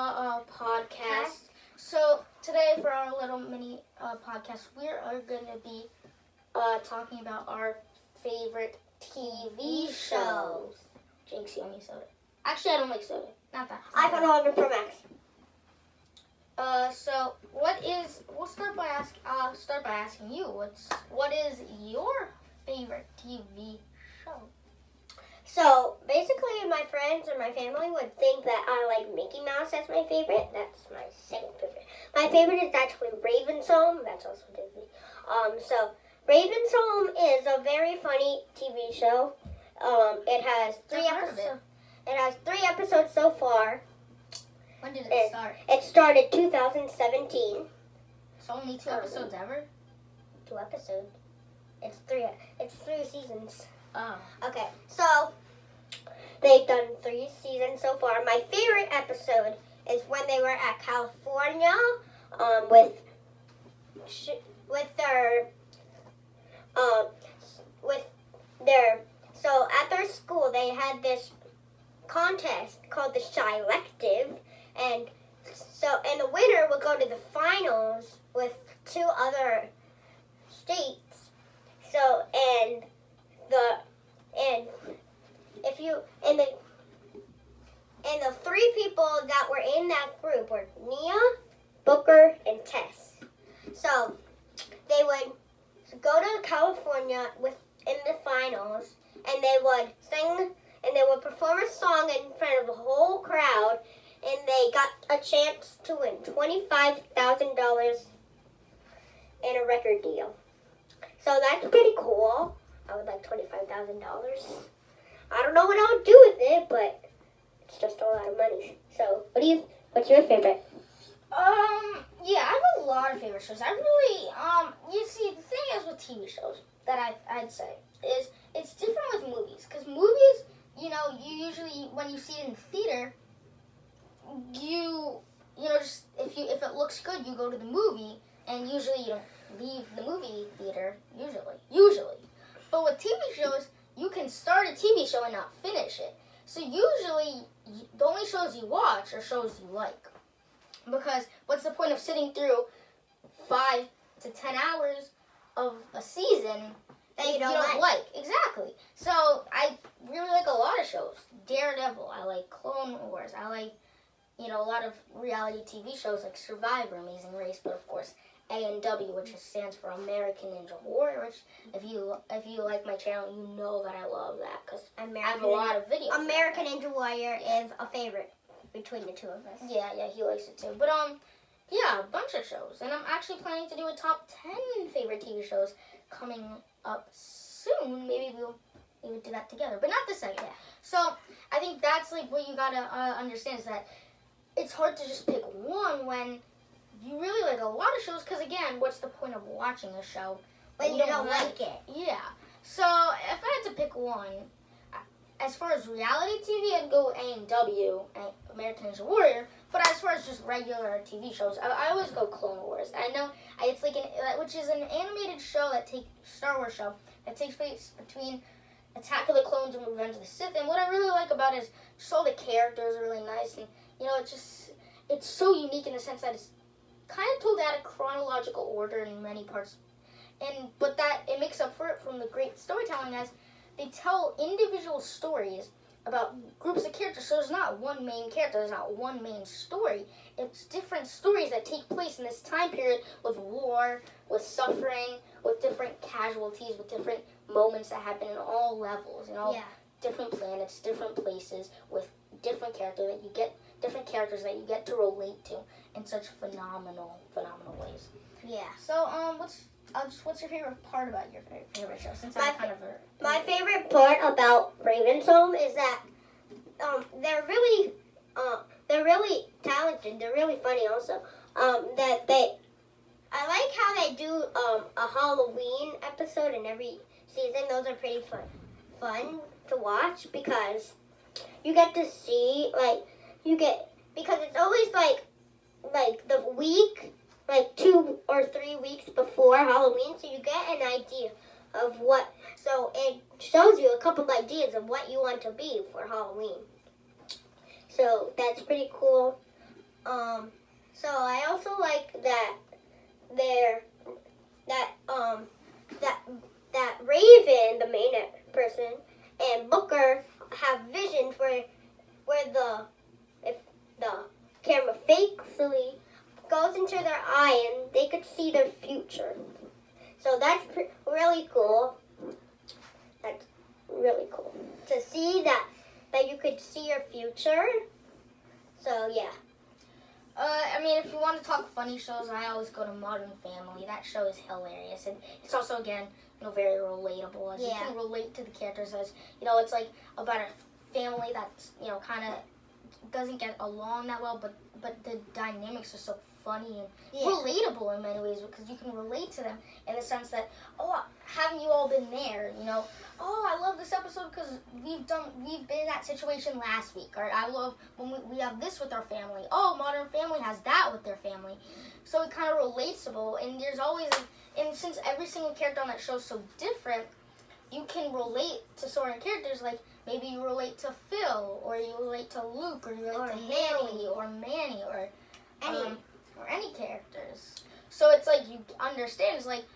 podcast. So today for our little mini podcast, we are going to be talking about our favorite TV shows. Jinx, you owe me soda. Actually, I don't like soda. Not that. iPhone 11 Pro Max. So we'll start by asking you, what is your favorite TV show? So, basically, my friends and my family would think that I like Mickey Mouse as my favorite. That's my second favorite. My favorite is actually Raven's Home. That's also Disney. So, Raven's Home is a very funny TV show. It has three episodes. It has 3 episodes so far. When did it start? It started 2017. So only 2 episodes ever? 2 episodes. It's 3 seasons. Oh. Okay, so they've done 3 seasons so far. My favorite episode is when they were at California with their so at their school they had this contest called the Shy-lective, and the winner would go to the finals with 2 other states. So the 3 people that were in that group were Nia, Booker, and Tess. So they would go to California in the finals, and they would sing and they would perform a song in front of the whole crowd, and they got a chance to win $25,000 and a record deal. So that's pretty cool. I would like $25,000. I don't know what I would do with it, but it's just a lot of money. So, what's your favorite? Yeah, I have a lot of favorite shows. I really, you see, the thing is with TV shows that I'd say is it's different with movies. Because movies, you usually, when you see it in theater, just if it looks good, you go to the movie, and usually you don't leave the movie theater, usually. But with TV shows, you can start a TV show and not finish it. So usually, the only shows you watch are shows you like. Because what's the point of sitting through 5 to 10 hours of a season that you don't like? Exactly. So I really like a lot of shows. Daredevil. I like Clone Wars. I like, a lot of reality TV shows like Survivor, Amazing Race, but of course A&W, which stands for American Ninja Warrior. Which, if you like my channel, you know that I love that because I have a lot of videos. American Ninja Warrior is a favorite between the 2 of us. Yeah, he likes it too. But yeah, a bunch of shows, and I'm actually planning to do a top 10 favorite TV shows coming up soon. Maybe we'll do that together, but not this second. Yeah. So I think that's like what you gotta understand is that it's hard to just pick one when you really like a lot of shows. Because again, what's the point of watching a show when you don't like it? Yeah. So if I had to pick one, as far as reality TV, I'd go A&W, American Ninja Warrior. But as far as just regular TV shows, I always go Clone Wars. I know it's like which is an animated show Star Wars show that takes place between Attack of the Clones and Revenge of the Sith. And what I really like about it is just all the characters are really nice, and it's so unique in the sense that it's kind of told out of chronological order in many parts, but that it makes up for it from the great storytelling as they tell individual stories about groups of characters. So there's not one main character, there's not one main story. It's different stories that take place in this time period with war, with suffering, with different casualties, with different moments that happen in all levels, different planets, different places, with different characters that you get to relate to in such phenomenal ways. Yeah. So what's your favorite part about your favorite show? Since my favorite part about Raven's Home is that they're really talented. They're really funny also. I like how they do a Halloween episode in every season. Those are pretty fun to watch because you get to see because it's always like the week, like 2 or 3 weeks before Halloween, so you get an idea of so it shows you a couple ideas of what you want to be for Halloween. So that's pretty cool. So I also like that there that Raven, the main person, and Booker have visions where if the camera fakely goes into their eye and they could see their future. So that's really cool. That's really cool to see that you could see your future. So yeah. I mean, if you want to talk funny shows, I always go to Modern Family. That show is hilarious, and it's also, again, very relatable. As you can relate to the characters, as it's like about a family that's kind of doesn't get along that well, but the dynamics are so funny and relatable in many ways because you can relate to them in the sense that, oh, haven't you all been there? Oh, I love this episode because we've been in that situation last week. Or I love when we have this with our family. Oh, Modern Family has that with their family. So it kind of relatable, and there's always, and since every single character on that show is so different, you can relate to certain characters. Like maybe you relate to Phil, or you relate to Luke, or you relate to Haley, or Manny, or any characters. So it's like you understand. It's like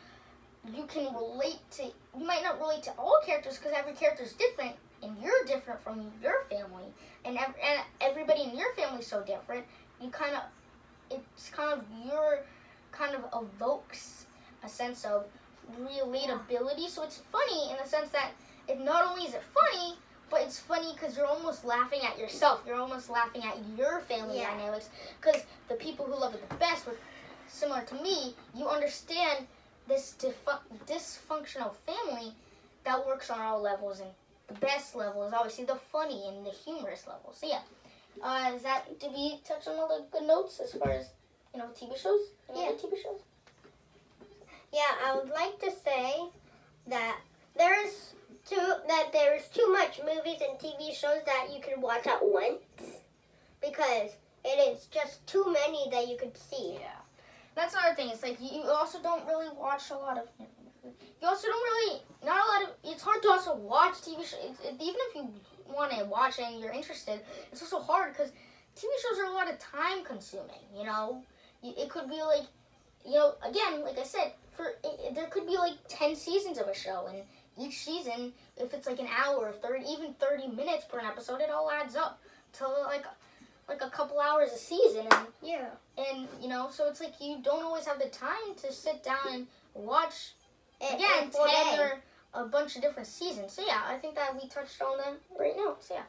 you can relate to. You might not relate to all characters because every character is different, and you're different from your family, and everybody in your family is so different. It's kind of evokes a sense of relatability. So it's funny in the sense that it not only is it funny, but it's funny because you're almost laughing at yourself. You're almost laughing at your family dynamics because the people who love it the best were similar to me. You understand this dysfunctional family that works on all levels, and the best level is obviously the funny and the humorous level. So yeah, did we touch on all the good notes as far as TV shows? TV shows. Yeah, I would like to say that there's too much movies and TV shows that you can watch at once because it is just too many that you could see. Yeah. That's another thing. It's like you also don't really watch a lot of. You also don't really not a lot of. It's hard to also watch TV shows. Even if you want to watch and you're interested, it's also hard because TV shows are a lot of time consuming. It could be like, again, like I said, there could be like 10 seasons of a show, and each season, if it's like an hour, 30 minutes per an episode, it all adds up to like a couple hours a season, and so it's like you don't always have the time to sit down and watch again 10 or a bunch of different seasons. So yeah, I think that we touched on the right notes. Yeah.